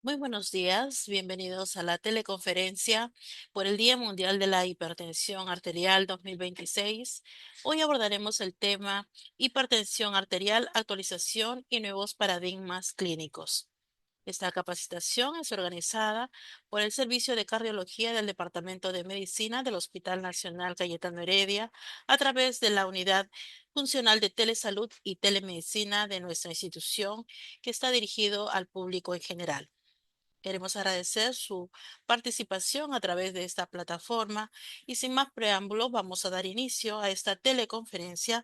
Muy buenos días, bienvenidos a la teleconferencia por el Día Mundial de la Hipertensión Arterial 2026. Hoy abordaremos el tema hipertensión arterial, actualización y nuevos paradigmas clínicos. Esta capacitación es organizada por el Servicio de Cardiología del Departamento de Medicina del Hospital Nacional Cayetano Heredia a través de la Unidad Funcional de Telesalud y Telemedicina de nuestra institución, que está dirigido al público en general. Queremos agradecer su participación a través de esta plataforma y sin más preámbulos vamos a dar inicio a esta teleconferencia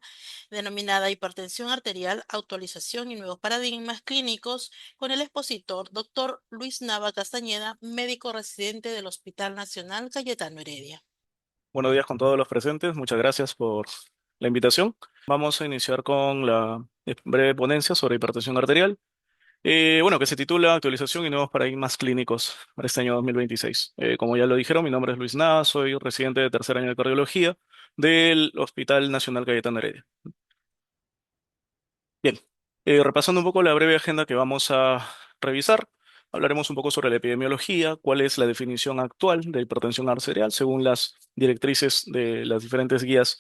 denominada Hipertensión Arterial, Actualización y Nuevos Paradigmas Clínicos con el expositor Dr. Luis Nava Castañeda, médico residente del Hospital Nacional Cayetano Heredia. Buenos días con todos los presentes. Muchas gracias por la invitación. Vamos a iniciar con la breve ponencia sobre hipertensión arterial. Que se titula Actualización y nuevos paradigmas clínicos para este año 2026. Como ya lo dijeron, mi nombre es Luis Nava, soy residente de tercer año de cardiología del Hospital Nacional Cayetano Heredia. Bien, repasando un poco la breve agenda que vamos a revisar, hablaremos un poco sobre la epidemiología, cuál es la definición actual de hipertensión arterial según las directrices de las diferentes guías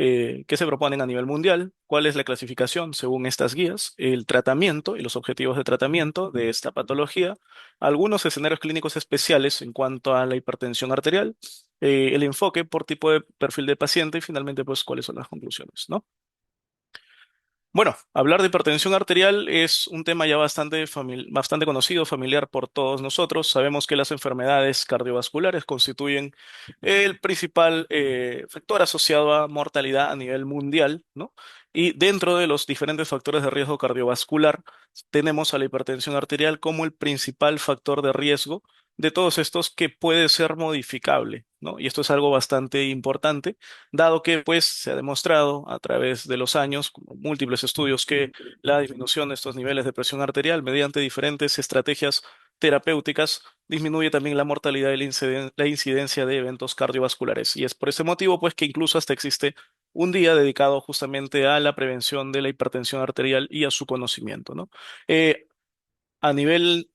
que se proponen a nivel mundial, cuál es la clasificación según estas guías, el tratamiento y los objetivos de tratamiento de esta patología, algunos escenarios clínicos especiales en cuanto a la hipertensión arterial, el enfoque por tipo de perfil de paciente y finalmente pues cuáles son las conclusiones, ¿no? Bueno, hablar de hipertensión arterial es un tema ya bastante conocido, familiar por todos nosotros. Sabemos que las enfermedades cardiovasculares constituyen el principal factor asociado a mortalidad a nivel mundial, ¿no? Y dentro de los diferentes factores de riesgo cardiovascular, tenemos a la hipertensión arterial como el principal factor de riesgo de todos estos que puede ser modificable, ¿no? Y esto es algo bastante importante dado que pues se ha demostrado a través de los años, con múltiples estudios, que la disminución de estos niveles de presión arterial mediante diferentes estrategias terapéuticas disminuye también la mortalidad y la incidencia de eventos cardiovasculares. Y es por ese motivo pues que incluso hasta existe un día dedicado justamente a la prevención de la hipertensión arterial y a su conocimiento, ¿no? Eh, a nivel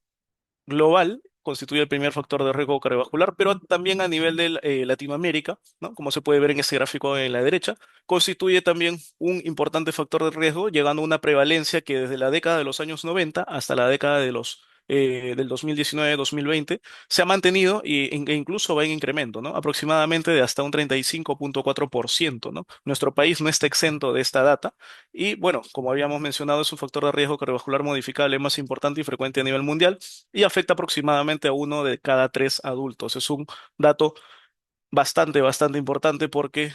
global constituye el primer factor de riesgo cardiovascular, pero también a nivel de Latinoamérica, ¿no? Como se puede ver en ese gráfico en la derecha, constituye también un importante factor de riesgo, llegando a una prevalencia que desde la década de los años 90 hasta la década del 2019-2020 se ha mantenido e incluso va en incremento, ¿no? Aproximadamente de hasta un 35,4%, ¿no? Nuestro país no está exento de esta data y, bueno, como habíamos mencionado, es un factor de riesgo cardiovascular modificable más importante y frecuente a nivel mundial y afecta aproximadamente a uno de cada tres adultos. Es un dato bastante importante porque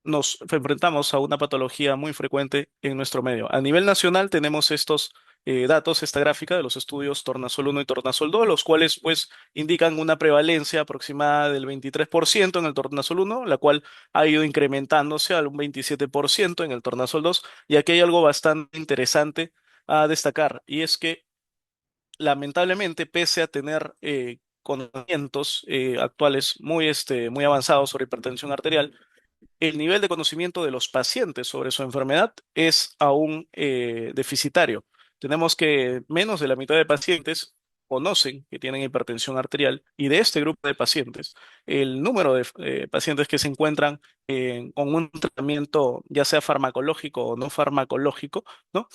nos enfrentamos a una patología muy frecuente en nuestro medio. A nivel nacional tenemos estos datos, esta gráfica de los estudios Tornasol 1 y Tornasol 2, los cuales pues indican una prevalencia aproximada del 23% en el Tornasol 1, la cual ha ido incrementándose al un 27% en el Tornasol 2, y aquí hay algo bastante interesante a destacar, y es que lamentablemente, pese a tener conocimientos actuales muy avanzados sobre hipertensión arterial, el nivel de conocimiento de los pacientes sobre su enfermedad es aún deficitario. Tenemos que menos de la mitad de pacientes conocen que tienen hipertensión arterial y de este grupo de pacientes, el número de pacientes que se encuentran con un tratamiento, ya sea farmacológico o no farmacológico, ¿no?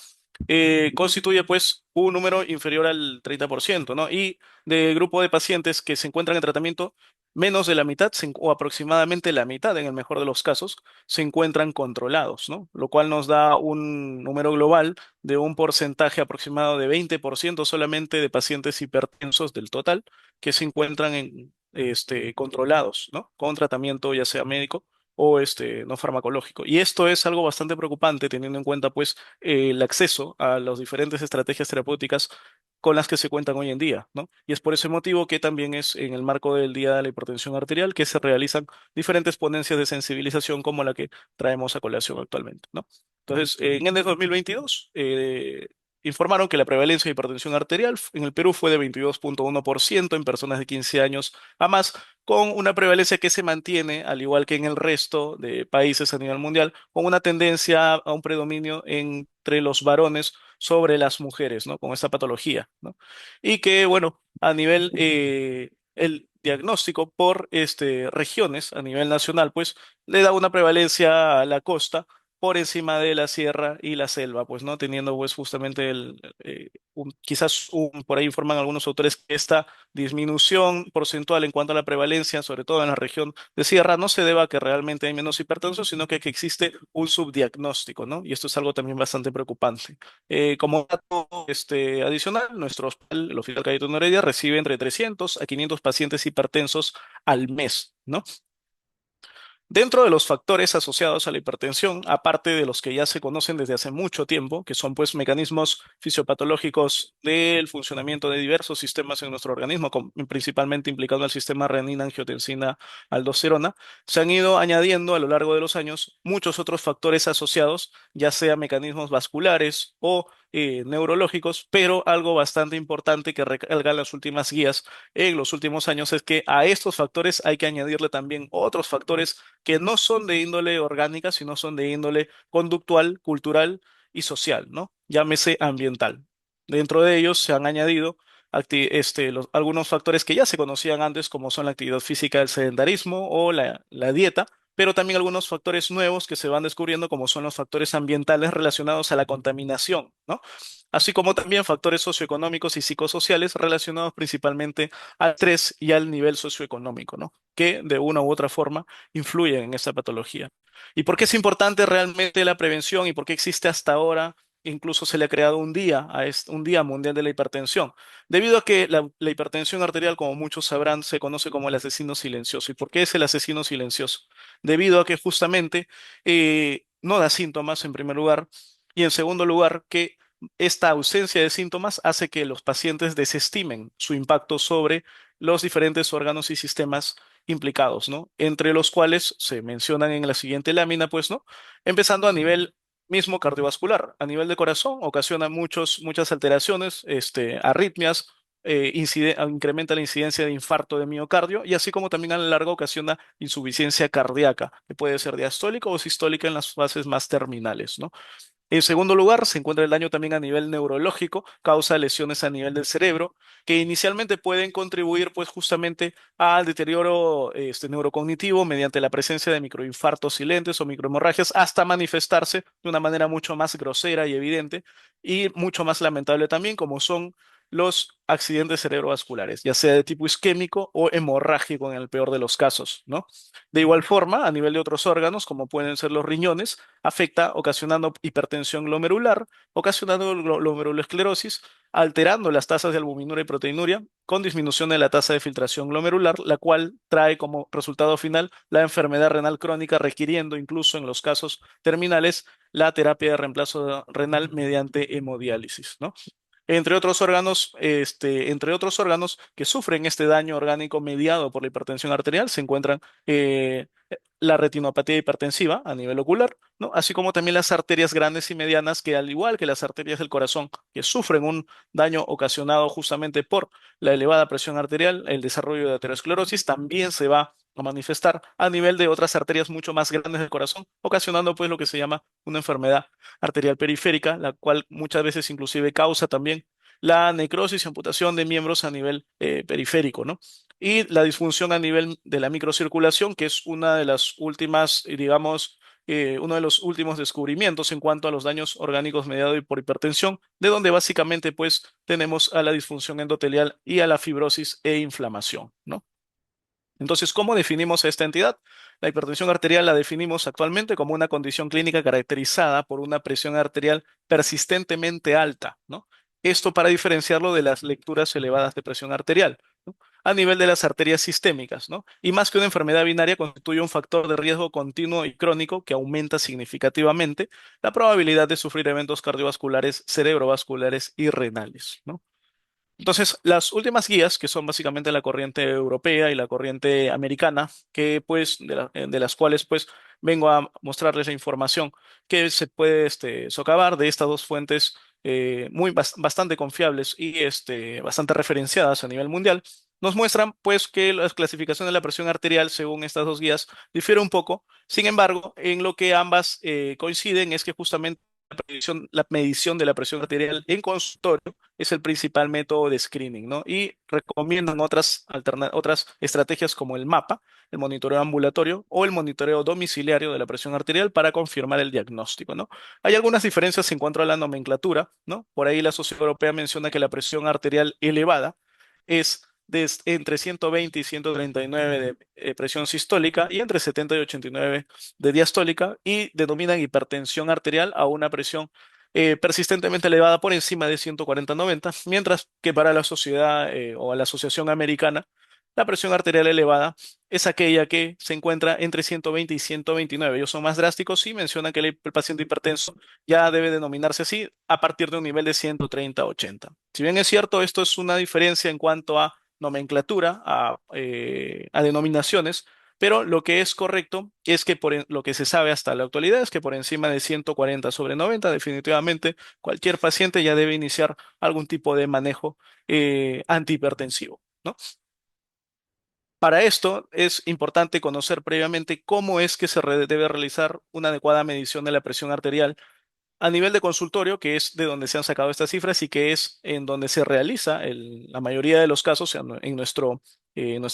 Constituye pues un número inferior al 30%, ¿no? Y del grupo de pacientes que se encuentran en tratamiento, menos de la mitad o aproximadamente la mitad en el mejor de los casos se encuentran controlados, ¿no? Lo cual nos da un número global de un porcentaje aproximado de 20% solamente de pacientes hipertensos del total que se encuentran controlados, ¿no? Con tratamiento ya sea médico o no farmacológico. Y esto es algo bastante preocupante teniendo en cuenta pues el acceso a las diferentes estrategias terapéuticas con las que se cuentan hoy en día, ¿no? Y es por ese motivo que también es en el marco del Día de la Hipertensión Arterial que se realizan diferentes ponencias de sensibilización como la que traemos a colación actualmente, ¿no? Entonces, en el 2022, informaron que la prevalencia de hipertensión arterial en el Perú fue de 22,1% en personas de 15 años a más, con una prevalencia que se mantiene, al igual que en el resto de países a nivel mundial, con una tendencia a un predominio entre los varones sobre las mujeres, ¿no? Con esta patología, ¿no? Y que, bueno, a nivel, el diagnóstico por regiones, a nivel nacional, pues le da una prevalencia a la costa por encima de la sierra y la selva, pues, ¿no? Teniendo, pues, justamente por ahí informan algunos autores que esta disminución porcentual en cuanto a la prevalencia, sobre todo en la región de sierra, no se deba a que realmente hay menos hipertensos, sino que existe un subdiagnóstico, ¿no? Y esto es algo también bastante preocupante. Como dato adicional, nuestro hospital, el Hospital Cayetano Heredia, recibe entre 300 a 500 pacientes hipertensos al mes, ¿no? Dentro de los factores asociados a la hipertensión, aparte de los que ya se conocen desde hace mucho tiempo, que son pues mecanismos fisiopatológicos del funcionamiento de diversos sistemas en nuestro organismo, principalmente implicando el sistema renina-angiotensina-aldosterona, se han ido añadiendo a lo largo de los años muchos otros factores asociados, ya sea mecanismos vasculares o neurológicos, pero algo bastante importante que recalcan las últimas guías en los últimos años es que a estos factores hay que añadirle también otros factores que no son de índole orgánica, sino son de índole conductual, cultural y social, ¿no? Llámese ambiental. Dentro de ellos se han añadido algunos factores que ya se conocían antes, como son la actividad física, el sedentarismo o la dieta, pero también algunos factores nuevos que se van descubriendo, como son los factores ambientales relacionados a la contaminación, ¿no? Así como también factores socioeconómicos y psicosociales relacionados principalmente al estrés y al nivel socioeconómico, ¿no? Que de una u otra forma influyen en esta patología. ¿Y por qué es importante realmente la prevención y por qué existe hasta ahora? Incluso se le ha creado un día mundial de la hipertensión, debido a que la hipertensión arterial, como muchos sabrán, se conoce como el asesino silencioso. ¿Y por qué es el asesino silencioso? Debido a que justamente no da síntomas en primer lugar y en segundo lugar que esta ausencia de síntomas hace que los pacientes desestimen su impacto sobre los diferentes órganos y sistemas implicados, ¿no? Entre los cuales se mencionan en la siguiente lámina, pues, ¿no? Empezando a nivel mismo cardiovascular, a nivel de corazón, ocasiona muchas alteraciones, arritmias, incrementa la incidencia de infarto de miocardio y así como también a la larga ocasiona insuficiencia cardíaca, que puede ser diastólica o sistólica en las fases más terminales, ¿no? En segundo lugar, se encuentra el daño también a nivel neurológico, causa lesiones a nivel del cerebro, que inicialmente pueden contribuir pues justamente al deterioro neurocognitivo mediante la presencia de microinfartos silentes o microhemorragias, hasta manifestarse de una manera mucho más grosera y evidente y mucho más lamentable también, como son los accidentes cerebrovasculares, ya sea de tipo isquémico o hemorrágico en el peor de los casos, ¿no? De igual forma, a nivel de otros órganos, como pueden ser los riñones, afecta ocasionando hipertensión glomerular, ocasionando glomerulosclerosis, alterando las tasas de albuminura y proteinuria, con disminución de la tasa de filtración glomerular, la cual trae como resultado final la enfermedad renal crónica, requiriendo incluso en los casos terminales la terapia de reemplazo renal mediante hemodiálisis, ¿no? Entre otros órganos que sufren este daño orgánico mediado por la hipertensión arterial se encuentran la retinopatía hipertensiva a nivel ocular, ¿no? Así como también las arterias grandes y medianas que al igual que las arterias del corazón que sufren un daño ocasionado justamente por la elevada presión arterial, el desarrollo de aterosclerosis también se va a manifestar a nivel de otras arterias mucho más grandes del corazón, ocasionando pues lo que se llama una enfermedad arterial periférica, la cual muchas veces inclusive causa también la necrosis y amputación de miembros a nivel periférico, ¿no? Y la disfunción a nivel de la microcirculación, que es una de las últimas, digamos, uno de los últimos descubrimientos en cuanto a los daños orgánicos mediados por hipertensión, de donde básicamente pues tenemos a la disfunción endotelial y a la fibrosis e inflamación, ¿no? Entonces, ¿cómo definimos a esta entidad? La hipertensión arterial la definimos actualmente como una condición clínica caracterizada por una presión arterial persistentemente alta, ¿no? Esto para diferenciarlo de las lecturas elevadas de presión arterial, ¿no? A nivel de las arterias sistémicas, ¿no? Y más que una enfermedad binaria, constituye un factor de riesgo continuo y crónico que aumenta significativamente la probabilidad de sufrir eventos cardiovasculares, cerebrovasculares y renales, ¿no? Entonces, las últimas guías, que son básicamente la corriente europea y la corriente americana, que pues de las cuales pues vengo a mostrarles la información que se puede socavar de estas dos fuentes bastante confiables y bastante referenciadas a nivel mundial, nos muestran pues que la clasificación de la presión arterial según estas dos guías difiere un poco. Sin embargo, en lo que ambas coinciden es que justamente la medición de la presión arterial en consultorio es el principal método de screening, ¿no? Y recomiendan otras estrategias como el MAPA, el monitoreo ambulatorio o el monitoreo domiciliario de la presión arterial para confirmar el diagnóstico, ¿no? Hay algunas diferencias en cuanto a la nomenclatura, ¿no? Por ahí la Sociedad Europea menciona que la presión arterial elevada es entre 120 y 139 de presión sistólica y entre 70 y 89 de diastólica y denominan hipertensión arterial a una presión persistentemente elevada por encima de 140-90, mientras que para la sociedad o la Asociación Americana, la presión arterial elevada es aquella que se encuentra entre 120 y 129. Ellos son más drásticos y mencionan que el paciente hipertenso ya debe denominarse así a partir de un nivel de 130-80. Si bien es cierto, esto es una diferencia en cuanto a nomenclatura, a denominaciones, pero lo que es correcto es que lo que se sabe hasta la actualidad es que por encima de 140/90, definitivamente cualquier paciente ya debe iniciar algún tipo de manejo antihipertensivo, ¿no? Para esto es importante conocer previamente cómo es que debe realizar una adecuada medición de la presión arterial a nivel de consultorio, que es de donde se han sacado estas cifras y que es en donde se realiza la mayoría de los casos en nuestro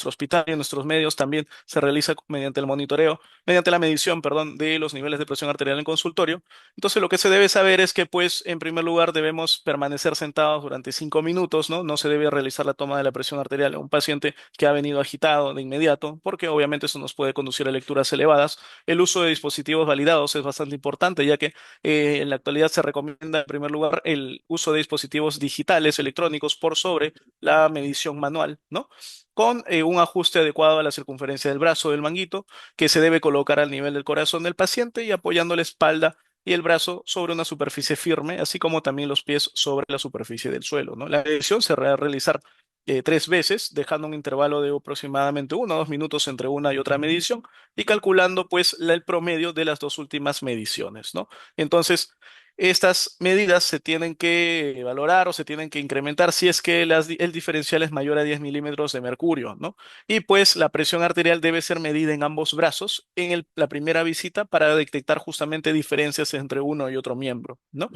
hospital y en nuestros medios también se realiza mediante el monitoreo, mediante la medición, perdón, de los niveles de presión arterial en consultorio. Entonces, lo que se debe saber es que, pues, en primer lugar, debemos permanecer sentados durante 5 minutos, ¿no? No se debe realizar la toma de la presión arterial a un paciente que ha venido agitado de inmediato, porque obviamente eso nos puede conducir a lecturas elevadas. El uso de dispositivos validados es bastante importante, ya que en la actualidad se recomienda en primer lugar el uso de dispositivos digitales electrónicos por sobre la medición manual, ¿no? Con un ajuste adecuado a la circunferencia del brazo del manguito, que se debe colocar al nivel del corazón del paciente y apoyando la espalda y el brazo sobre una superficie firme, así como también los pies sobre la superficie del suelo, ¿no? La medición se va a realizar 3 veces, dejando un intervalo de aproximadamente 1 o 2 minutos entre una y otra medición y calculando pues el promedio de las dos últimas mediciones, ¿no? Entonces, estas medidas se tienen que valorar o se tienen que incrementar si es que el diferencial es mayor a 10 milímetros de mercurio, ¿no? Y pues la presión arterial debe ser medida en ambos brazos en la primera visita para detectar justamente diferencias entre uno y otro miembro, ¿no?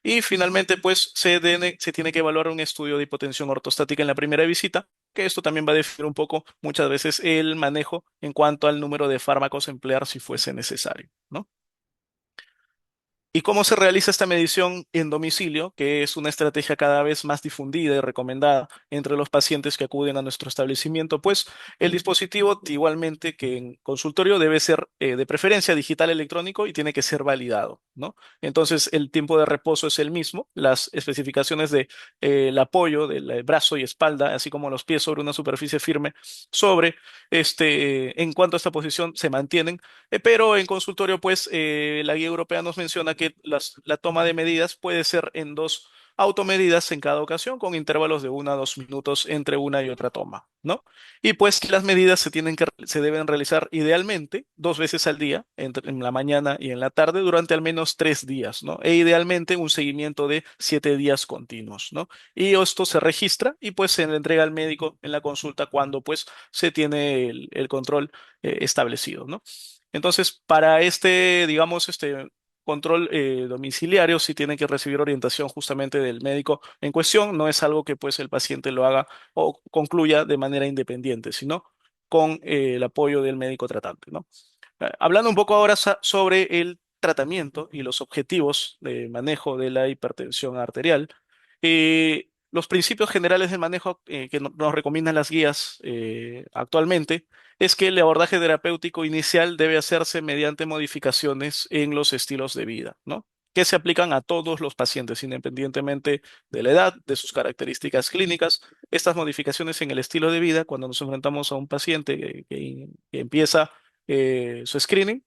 Y finalmente, pues se tiene que evaluar un estudio de hipotensión ortostática en la primera visita, que esto también va a definir un poco muchas veces el manejo en cuanto al número de fármacos a emplear si fuese necesario, ¿no? ¿Y cómo se realiza esta medición en domicilio, que es una estrategia cada vez más difundida y recomendada entre los pacientes que acuden a nuestro establecimiento? Pues el dispositivo, igualmente que en consultorio, debe ser de preferencia digital electrónico y tiene que ser validado, ¿no? Entonces el tiempo de reposo es el mismo, las especificaciones de el apoyo del brazo y espalda, así como los pies sobre una superficie firme, en cuanto a esta posición se mantienen, pero en consultorio, pues la guía europea nos menciona que la toma de medidas puede ser en dos automedidas en cada ocasión, con intervalos de 1 a 2 minutos entre una y otra toma, ¿no? Y pues que las medidas se deben realizar idealmente 2 veces al día, en la mañana y en la tarde, durante al menos 3 días, ¿no? E idealmente un seguimiento de 7 días continuos, ¿no? Y esto se registra y pues se le entrega al médico en la consulta cuando pues se tiene el control establecido, ¿no? Entonces, para digamos, control domiciliario, sí tiene que recibir orientación justamente del médico en cuestión. No es algo que pues el paciente lo haga o concluya de manera independiente, sino con el apoyo del médico tratante, ¿no? Hablando un poco ahora sobre el tratamiento y los objetivos de manejo de la hipertensión arterial, los principios generales del manejo que nos recomiendan las guías actualmente es que el abordaje terapéutico inicial debe hacerse mediante modificaciones en los estilos de vida, ¿no? Que se aplican a todos los pacientes, independientemente de la edad, de sus características clínicas. Estas modificaciones en el estilo de vida, cuando nos enfrentamos a un paciente que empieza su screening,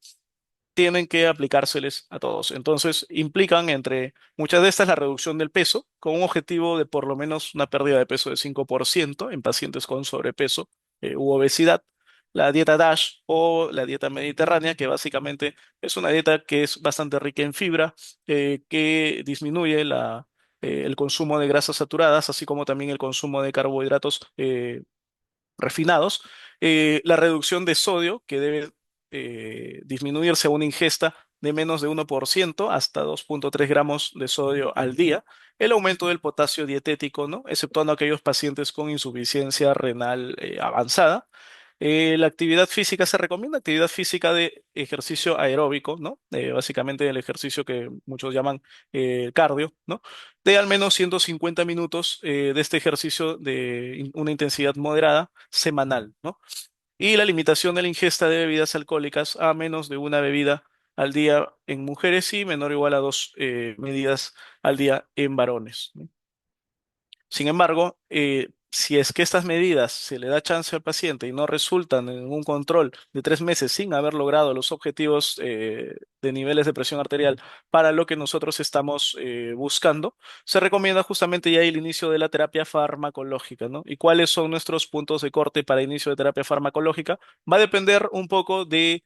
tienen que aplicárseles a todos. Entonces, implican entre muchas de estas la reducción del peso, con un objetivo de por lo menos una pérdida de peso de 5% en pacientes con sobrepeso u obesidad. La dieta DASH o la dieta mediterránea, que básicamente es una dieta que es bastante rica en fibra, que disminuye el consumo de grasas saturadas, así como también el consumo de carbohidratos refinados, la reducción de sodio, que debe disminuirse a una ingesta de menos de 1% hasta 2,3 gramos de sodio al día, el aumento del potasio dietético, ¿no? Exceptuando aquellos pacientes con insuficiencia renal avanzada. La actividad física se recomienda, actividad física de ejercicio aeróbico, ¿no? Básicamente el ejercicio que muchos llaman cardio, ¿no? De al menos 150 minutos de este ejercicio de una intensidad moderada semanal, ¿no? Y la limitación de la ingesta de bebidas alcohólicas a menos de una bebida al día en mujeres y menor o igual a dos medidas al día en varones, ¿no? Sin embargo, si es que estas medidas se le da chance al paciente y no resultan en un control de 3 meses sin haber logrado los objetivos de niveles de presión arterial para lo que nosotros estamos buscando, se recomienda justamente ya el inicio de la terapia farmacológica, ¿no? ¿Y cuáles son nuestros puntos de corte para inicio de terapia farmacológica? Va a depender un poco de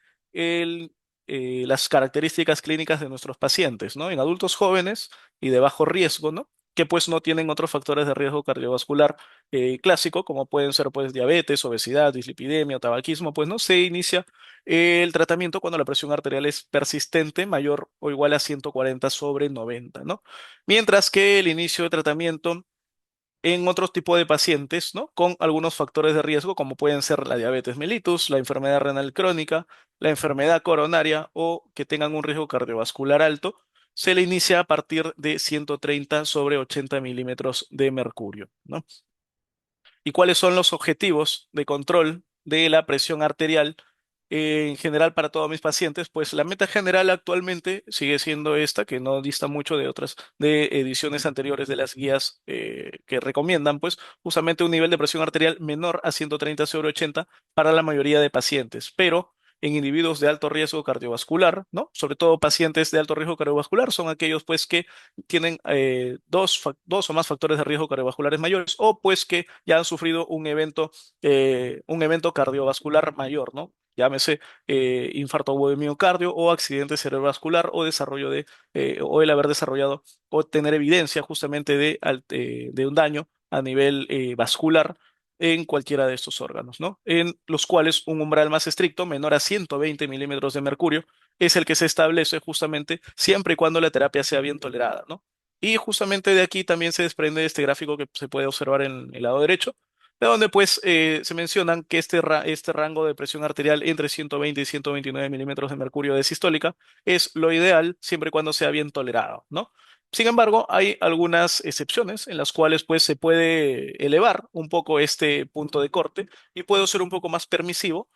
las características clínicas de nuestros pacientes, ¿no? En adultos jóvenes y de bajo riesgo, ¿no? Que pues no tienen otros factores de riesgo cardiovascular clásico, como pueden ser pues diabetes, obesidad, dislipidemia o tabaquismo, pues no se inicia el tratamiento cuando la presión arterial es persistente, mayor o igual a 140/90, ¿no? Mientras que el inicio de tratamiento en otro tipo de pacientes, ¿no? Con algunos factores de riesgo, como pueden ser la diabetes mellitus, la enfermedad renal crónica, la enfermedad coronaria o que tengan un riesgo cardiovascular alto, se le inicia a partir de 130/80 milímetros de mercurio, ¿no? ¿Y cuáles son los objetivos de control de la presión arterial en general para todos mis pacientes? Pues la meta general actualmente sigue siendo esta, que no dista mucho de otras, de ediciones anteriores de las guías que recomiendan, pues justamente un nivel de presión arterial menor a 130/80 para la mayoría de pacientes, pero en individuos de alto riesgo cardiovascular, ¿no? Sobre todo pacientes de alto riesgo cardiovascular son aquellos pues que tienen dos o más factores de riesgo cardiovasculares mayores o pues que ya han sufrido un evento cardiovascular mayor, ¿no? Llámese infarto agudo de miocardio o accidente cerebrovascular o o el haber desarrollado o tener evidencia justamente de un daño a nivel vascular en cualquiera de estos órganos, ¿no? En los cuales un umbral más estricto, menor a 120 milímetros de mercurio, es el que se establece justamente siempre y cuando la terapia sea bien tolerada, ¿no? Y justamente de aquí también se desprende este gráfico que se puede observar en el lado derecho, de donde pues se mencionan que este rango de presión arterial entre 120 y 129 milímetros de mercurio de sistólica es lo ideal siempre y cuando sea bien tolerado, ¿no? Sin embargo, hay algunas excepciones en las cuales pues se puede elevar un poco este punto de corte y puedo ser un poco más permisivo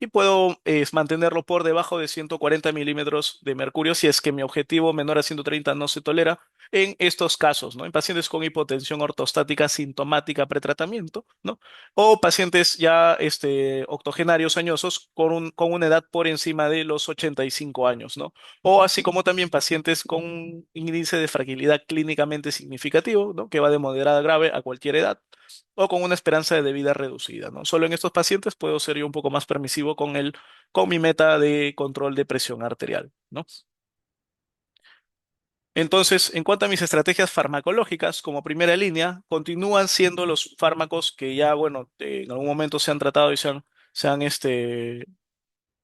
y puedo mantenerlo por debajo de 140 milímetros de mercurio si es que mi objetivo menor a 130 no se tolera en estos casos, ¿no? En pacientes con hipotensión ortostática sintomática pretratamiento, ¿no? O pacientes ya octogenarios añosos con una edad por encima de los 85 años, ¿no? O así como también pacientes con un índice de fragilidad clínicamente significativo, ¿no? Que va de moderada a grave a cualquier edad o con una esperanza de vida reducida, ¿no? Solo en estos pacientes puedo ser yo un poco más permisivo con mi meta de control de presión arterial, ¿no? Entonces, en cuanto a mis estrategias farmacológicas, como primera línea, continúan siendo los fármacos que ya, bueno, en algún momento se han tratado y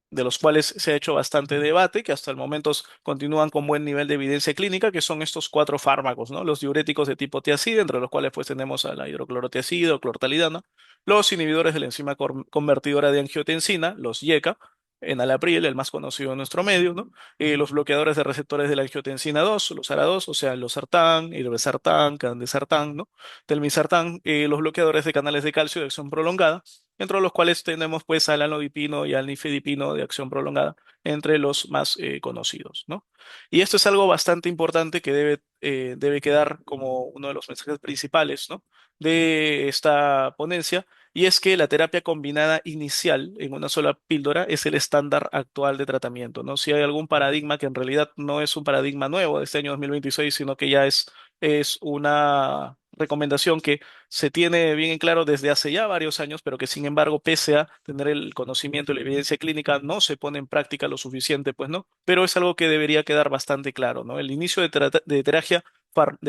de los cuales se ha hecho bastante debate, que hasta el momento continúan con buen nivel de evidencia clínica, que son estos cuatro fármacos, ¿no? Los diuréticos de tipo tiazida, entre los cuales pues tenemos a la hidroclorotiazida o clortalidana, los inhibidores de la enzima convertidora de angiotensina, los IECA, enalapril, el más conocido en nuestro medio, ¿no? Los bloqueadores de receptores de la angiotensina 2, los ARA2, o sea, los sartán, irbesartán, candesartán, ¿no? Telmisartán, los bloqueadores de canales de calcio de acción prolongada, entre los cuales tenemos pues al anodipino y al nifedipino de acción prolongada, entre los más conocidos, ¿no? Y esto es algo bastante importante que debe quedar como uno de los mensajes principales, ¿no? De esta ponencia, y es que la terapia combinada inicial en una sola píldora es el estándar actual de tratamiento, ¿no? Si hay algún paradigma que en realidad no es un paradigma nuevo de este año 2026, sino que ya es una recomendación que se tiene bien en claro desde hace ya varios años, pero que sin embargo, pese a tener el conocimiento y la evidencia clínica, no se pone en práctica lo suficiente, pues no. Pero es algo que debería quedar bastante claro, ¿no? El inicio de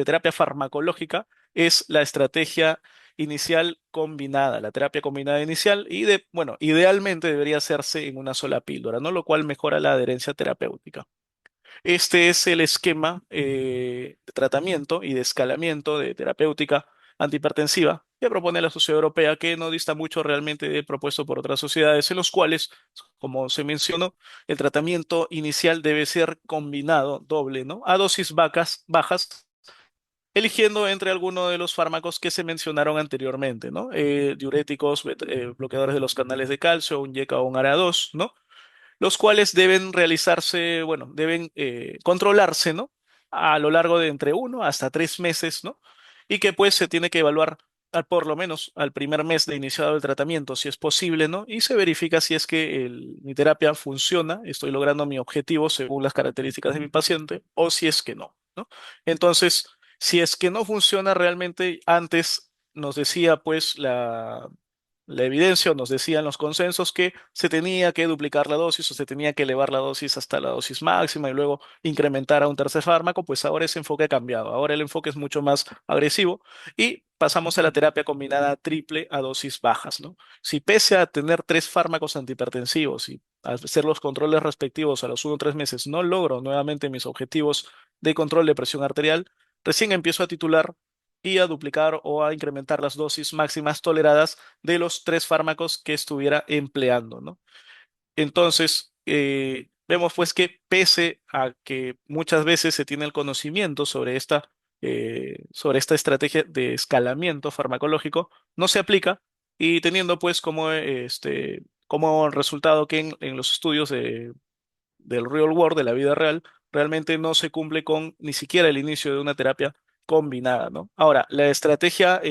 terapia farmacológica es la estrategia inicial combinada, la terapia combinada inicial bueno, idealmente debería hacerse en una sola píldora, ¿no? Lo cual mejora la adherencia terapéutica. Este es el esquema de tratamiento y de escalamiento de terapéutica antihipertensiva que propone la Sociedad Europea, que no dista mucho realmente del propuesto por otras sociedades, en los cuales, como se mencionó, el tratamiento inicial debe ser combinado doble, ¿no? A dosis bajas, eligiendo entre algunos de los fármacos que se mencionaron anteriormente, ¿no? Diuréticos, bloqueadores de los canales de calcio, un YECA o un ARA2, ¿no? Los cuales deben realizarse, bueno, deben controlarse, ¿no? A lo largo de entre 1 hasta 3 meses, ¿no? Y que pues se tiene que evaluar por lo menos al primer mes de iniciado el tratamiento, si es posible, ¿no? Y se verifica si es que mi terapia funciona, estoy logrando mi objetivo según las características de mi paciente, o si es que no, ¿no? Entonces, si es que no funciona realmente, antes nos decía pues la evidencia o nos decían los consensos que se tenía que duplicar la dosis o se tenía que elevar la dosis hasta la dosis máxima y luego incrementar a un tercer fármaco, pues ahora ese enfoque ha cambiado. Ahora el enfoque es mucho más agresivo y pasamos a la terapia combinada triple a dosis bajas, ¿no? Si pese a tener 3 fármacos antihipertensivos y hacer los controles respectivos a los 1 o 3 meses no logro nuevamente mis objetivos de control de presión arterial, recién empiezo a titular y a duplicar o a incrementar las dosis máximas toleradas de los 3 fármacos que estuviera empleando, ¿no? Entonces, vemos pues que pese a que muchas veces se tiene el conocimiento sobre esta estrategia de escalamiento farmacológico, no se aplica y teniendo pues como resultado que en los estudios del real world, de la vida real, realmente no se cumple con ni siquiera el inicio de una terapia combinada, ¿no? Ahora, la estrategia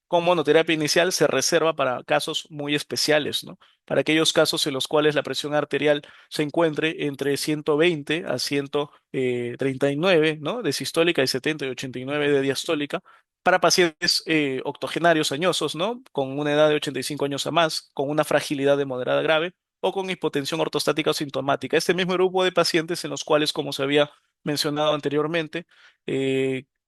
con monoterapia inicial se reserva para casos muy especiales, ¿no? Para aquellos casos en los cuales la presión arterial se encuentre entre 120 a 139, ¿no? De sistólica y 70 y 89 de diastólica. Para pacientes octogenarios añosos, ¿no? Con una edad de 85 años a más, con una fragilidad de moderada grave o con hipotensión ortostática o sintomática. Este mismo grupo de pacientes en los cuales, como se había mencionado anteriormente,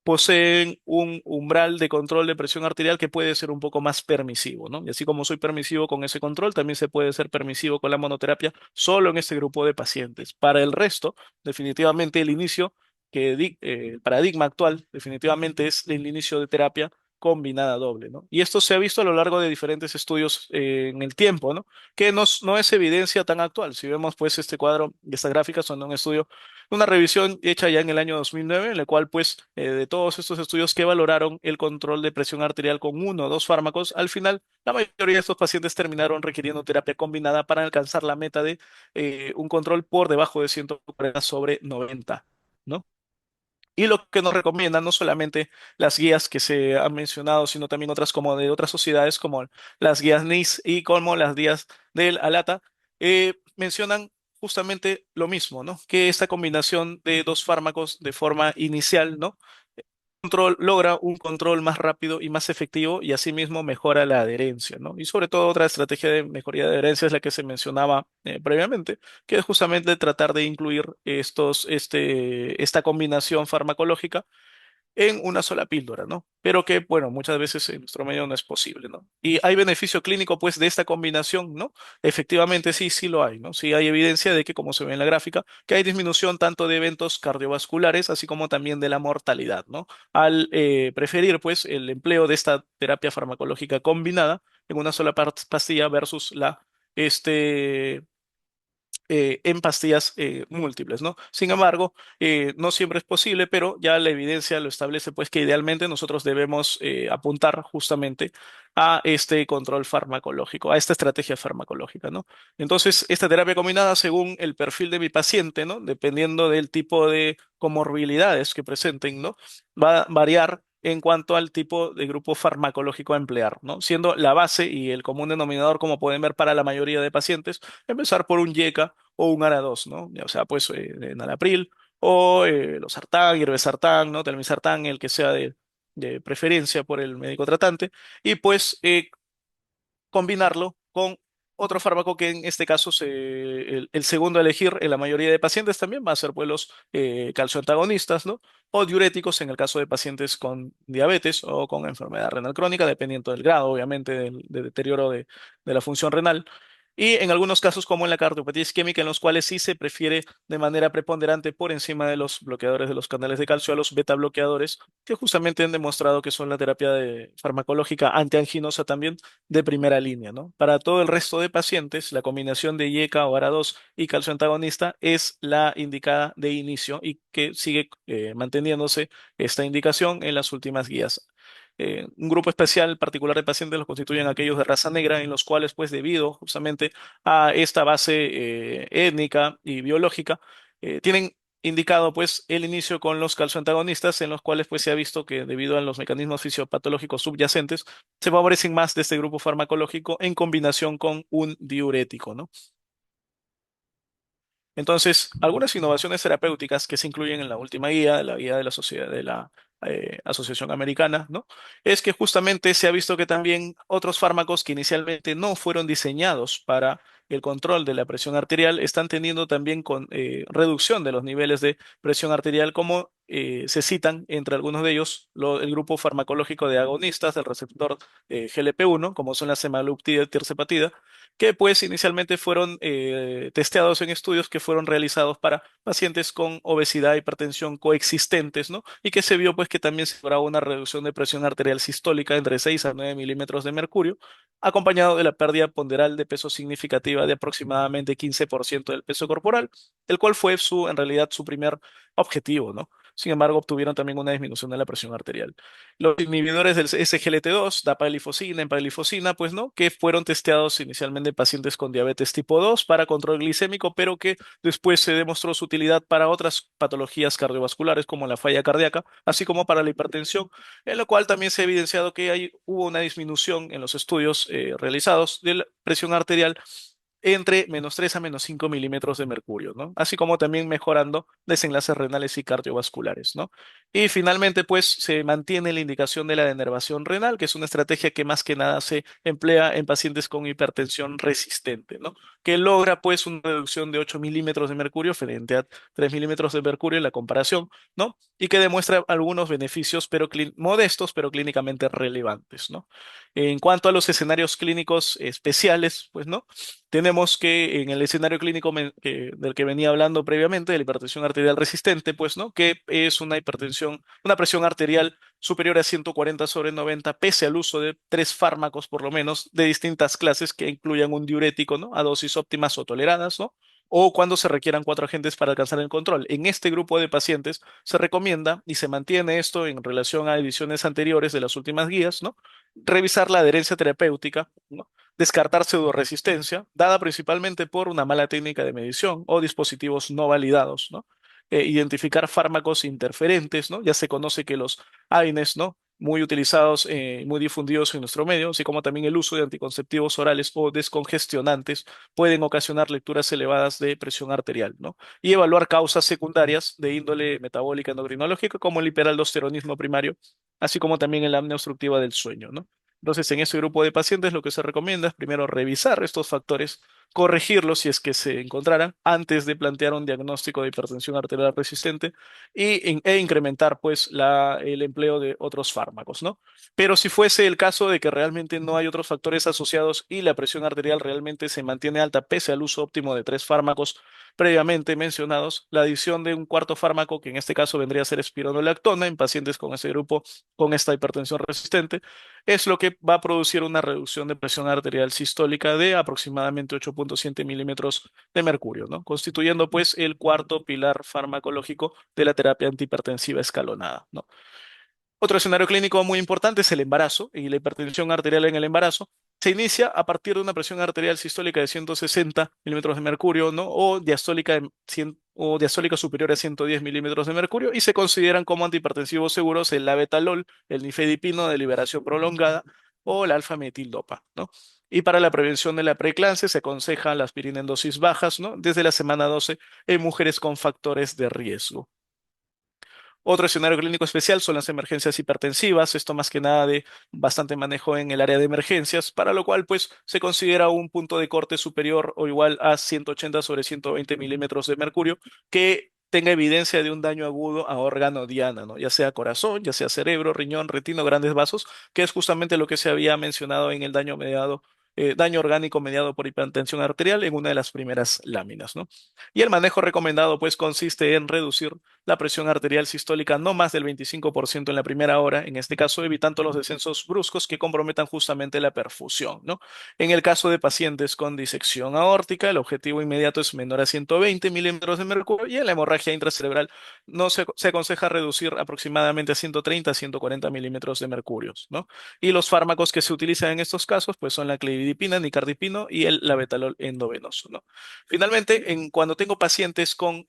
poseen un umbral de control de presión arterial que puede ser un poco más permisivo, ¿no? Y así como soy permisivo con ese control, también se puede ser permisivo con la monoterapia solo en este grupo de pacientes. Para el resto, definitivamente el inicio, el paradigma actual definitivamente es el inicio de terapia combinada doble, ¿no? Y esto se ha visto a lo largo de diferentes estudios en el tiempo, ¿no? Que no es evidencia tan actual. Si vemos pues este cuadro y esta gráfica son de un estudio, una revisión hecha ya en el año 2009, en la cual pues de todos estos estudios que valoraron el control de presión arterial con 1 o 2 fármacos, al final la mayoría de estos pacientes terminaron requiriendo terapia combinada para alcanzar la meta de un control por debajo de 140 sobre 90, ¿no? Y lo que nos recomiendan no solamente las guías que se han mencionado, sino también otras como de otras sociedades, como las guías NICE y como las guías del ALATA, mencionan justamente lo mismo, ¿no? Que esta combinación de 2 fármacos de forma inicial, ¿no? Logra un control más rápido y más efectivo y asimismo mejora la adherencia, ¿no? Y sobre todo otra estrategia de mejoría de adherencia es la que se mencionaba previamente, que es justamente tratar de incluir esta combinación farmacológica en una sola píldora, ¿no? Pero que, bueno, muchas veces en nuestro medio no es posible, ¿no? Y hay beneficio clínico, pues, de esta combinación, ¿no? Efectivamente, sí, sí lo hay, ¿no? Sí hay evidencia de que, como se ve en la gráfica, que hay disminución tanto de eventos cardiovasculares, así como también de la mortalidad, ¿no? Al preferir, pues, el empleo de esta terapia farmacológica combinada en una sola pastilla versus este, en pastillas múltiples, ¿no? Sin embargo, no siempre es posible, pero ya la evidencia lo establece, pues que idealmente nosotros debemos apuntar justamente a este control farmacológico, a esta estrategia farmacológica, ¿no? Entonces, esta terapia combinada, según el perfil de mi paciente, ¿no? Dependiendo del tipo de comorbilidades que presenten, ¿no? Va a variar en cuanto al tipo de grupo farmacológico a emplear, ¿no? Siendo la base y el común denominador, como pueden ver para la mayoría de pacientes, empezar por un YECA o un ARA2, ¿no? O sea, pues enalapril o losartán, irbesartán, ¿no? Telmisartán, el que sea de preferencia por el médico tratante, y pues combinarlo con otro fármaco que en este caso el segundo a elegir en la mayoría de pacientes también va a ser pues los calcioantagonistas, ¿no? O diuréticos en el caso de pacientes con diabetes o con enfermedad renal crónica, dependiendo del grado, obviamente, de deterioro de la función renal. Y en algunos casos, como en la cardiopatía isquémica, en los cuales sí se prefiere de manera preponderante por encima de los bloqueadores de los canales de calcio a los beta bloqueadores, que justamente han demostrado que son la terapia farmacológica antianginosa también de primera línea, ¿no? Para todo el resto de pacientes, la combinación de IECA o ARA2 y calcio antagonista es la indicada de inicio y que sigue manteniéndose esta indicación en las últimas guías. Un grupo especial particular de pacientes los constituyen aquellos de raza negra, en los cuales, pues, debido justamente a esta base étnica y biológica, tienen indicado, pues, el inicio con los calcioantagonistas, en los cuales, pues, se ha visto que debido a los mecanismos fisiopatológicos subyacentes, se favorecen más de este grupo farmacológico en combinación con un diurético, ¿no? Entonces, algunas innovaciones terapéuticas que se incluyen en la última guía, la guía de la sociedad de la Asociación Americana, ¿no? Es que justamente se ha visto que también otros fármacos que inicialmente no fueron diseñados para el control de la presión arterial están teniendo también con reducción de los niveles de presión arterial, como se citan entre algunos de ellos el grupo farmacológico de agonistas del receptor GLP-1, como son la semaglutida y tirzepatida, que pues inicialmente fueron testeados en estudios que fueron realizados para pacientes con obesidad y hipertensión coexistentes, ¿no? Y que se vio pues que también se lograba una reducción de presión arterial sistólica entre 6 a 9 milímetros de mercurio, acompañado de la pérdida ponderal de peso significativa de aproximadamente 15% del peso corporal, el cual fue en realidad su primer objetivo, ¿no? Sin embargo, obtuvieron también una disminución de la presión arterial. Los inhibidores del SGLT2, dapaglifosina, empaglifosina, pues no, que fueron testeados inicialmente en pacientes con diabetes tipo 2 para control glicémico, pero que después se demostró su utilidad para otras patologías cardiovasculares como la falla cardíaca, así como para la hipertensión, en lo cual también se ha evidenciado que hubo una disminución en los estudios realizados de la presión arterial entre -3 a -5 milímetros de mercurio, ¿no? Así como también mejorando desenlaces renales y cardiovasculares, ¿no? Y finalmente, pues, se mantiene la indicación de la denervación renal, que es una estrategia que más que nada se emplea en pacientes con hipertensión resistente, ¿no? Que logra, pues, una reducción de 8 milímetros de mercurio frente a 3 milímetros de mercurio en la comparación, ¿no? Y que demuestra algunos beneficios, pero modestos, pero clínicamente relevantes, ¿no? En cuanto a los escenarios clínicos especiales, pues, ¿no? Tenemos que en el escenario clínico del que venía hablando previamente, de la hipertensión arterial resistente, pues, ¿no? Que es una hipertensión, una presión arterial superior a 140/90, pese al uso de tres fármacos, por lo menos, de distintas clases que incluyan un diurético, ¿no? A dosis óptimas o toleradas, ¿no? O cuando se requieran cuatro agentes para alcanzar el control. En este grupo de pacientes se recomienda y se mantiene esto en relación a ediciones anteriores de las últimas guías, ¿no? Revisar la adherencia terapéutica, ¿no? Descartar pseudoresistencia, dada principalmente por una mala técnica de medición o dispositivos no validados, ¿no? Identificar fármacos interferentes, ¿no? Ya se conoce que los AINES, ¿no? Muy utilizados, muy difundidos en nuestro medio, así como también el uso de anticonceptivos orales o descongestionantes pueden ocasionar lecturas elevadas de presión arterial, ¿no? Y evaluar causas secundarias de índole metabólica endocrinológica como el hiperaldosteronismo primario, así como también la apnea obstructiva del sueño, ¿no? Entonces, en ese grupo de pacientes lo que se recomienda es primero revisar estos factores, corregirlos si es que se encontraran antes de plantear un diagnóstico de hipertensión arterial resistente e incrementar pues el empleo de otros fármacos, ¿no? Pero si fuese el caso de que realmente no hay otros factores asociados y la presión arterial realmente se mantiene alta pese al uso óptimo de tres fármacos previamente mencionados, la adición de un cuarto fármaco, que en este caso vendría a ser espironolactona en pacientes con ese grupo con esta hipertensión resistente, es lo que va a producir una reducción de presión arterial sistólica de aproximadamente 8,7 milímetros de mercurio, ¿no? Constituyendo pues el cuarto pilar farmacológico de la terapia antihipertensiva escalonada, ¿no? Otro escenario clínico muy importante es el embarazo y la hipertensión arterial en el embarazo. Se inicia a partir de una presión arterial sistólica de 160 milímetros de mercurio, ¿no? O diastólica, o diastólica superior a 110 milímetros de mercurio y se consideran como antihipertensivos seguros el labetalol, el nifedipino de liberación prolongada o la alfa-metildopa, ¿no? Y para la prevención de la preeclampsia se aconseja la aspirina en dosis bajas, ¿no? Desde la semana 12 en mujeres con factores de riesgo. Otro escenario clínico especial son las emergencias hipertensivas, esto más que nada de bastante manejo en el área de emergencias, para lo cual pues se considera un punto de corte superior o igual a 180/120 milímetros de mercurio que tenga evidencia de un daño agudo a órgano diana, ¿no? Ya sea corazón, ya sea cerebro, riñón, retino, grandes vasos, que es justamente lo que se había mencionado en el daño mediado daño orgánico mediado por hipertensión arterial en una de las primeras láminas, ¿no? Y el manejo recomendado pues consiste en reducir la presión arterial sistólica no más del 25% en la primera hora, en este caso evitando los descensos bruscos que comprometan justamente la perfusión, ¿no? En el caso de pacientes con disección aórtica, el objetivo inmediato es menor a 120 milímetros de mercurio y en la hemorragia intracerebral no se aconseja reducir aproximadamente a 130 a 140 milímetros de mercurio, ¿no? Y los fármacos que se utilizan en estos casos pues son la clessidipina, nicardipino y el labetalol endovenoso, ¿no? Finalmente, cuando tengo pacientes con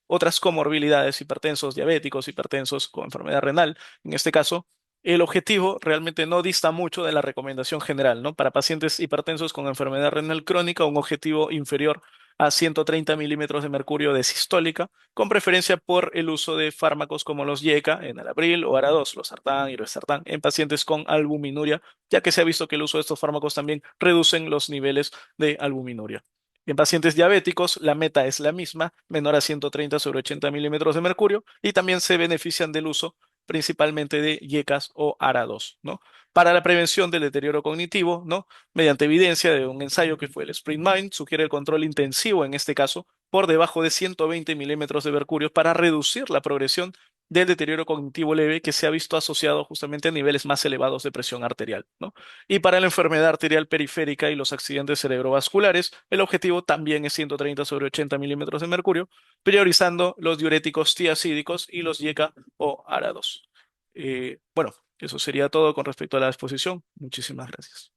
otras comorbilidades, hipertensos, diabéticos, hipertensos con enfermedad renal, en este caso, el objetivo realmente no dista mucho de la recomendación general, ¿no? Para pacientes hipertensos con enfermedad renal crónica, un objetivo inferior a 130 milímetros de mercurio de sistólica, con preferencia por el uso de fármacos como los YECA, enalapril o ARA-2, los sartán y losartán, en pacientes con albuminuria, ya que se ha visto que el uso de estos fármacos también reducen los niveles de albuminuria. En pacientes diabéticos, la meta es la misma, menor a 130 sobre 80 milímetros de mercurio, y también se benefician del uso principalmente de YECAS o ARA-2, ¿no? Para la prevención del deterioro cognitivo, ¿no? Mediante evidencia de un ensayo que fue el Sprint Mind, sugiere el control intensivo, en este caso, por debajo de 120 milímetros de mercurio para reducir la progresión del deterioro cognitivo leve que se ha visto asociado justamente a niveles más elevados de presión arterial, ¿no? Y para la enfermedad arterial periférica y los accidentes cerebrovasculares, el objetivo también es 130 sobre 80 milímetros de mercurio, priorizando los diuréticos tiacídicos y los YECA o ARA-2. Bueno, eso sería todo con respecto a la exposición. Muchísimas gracias.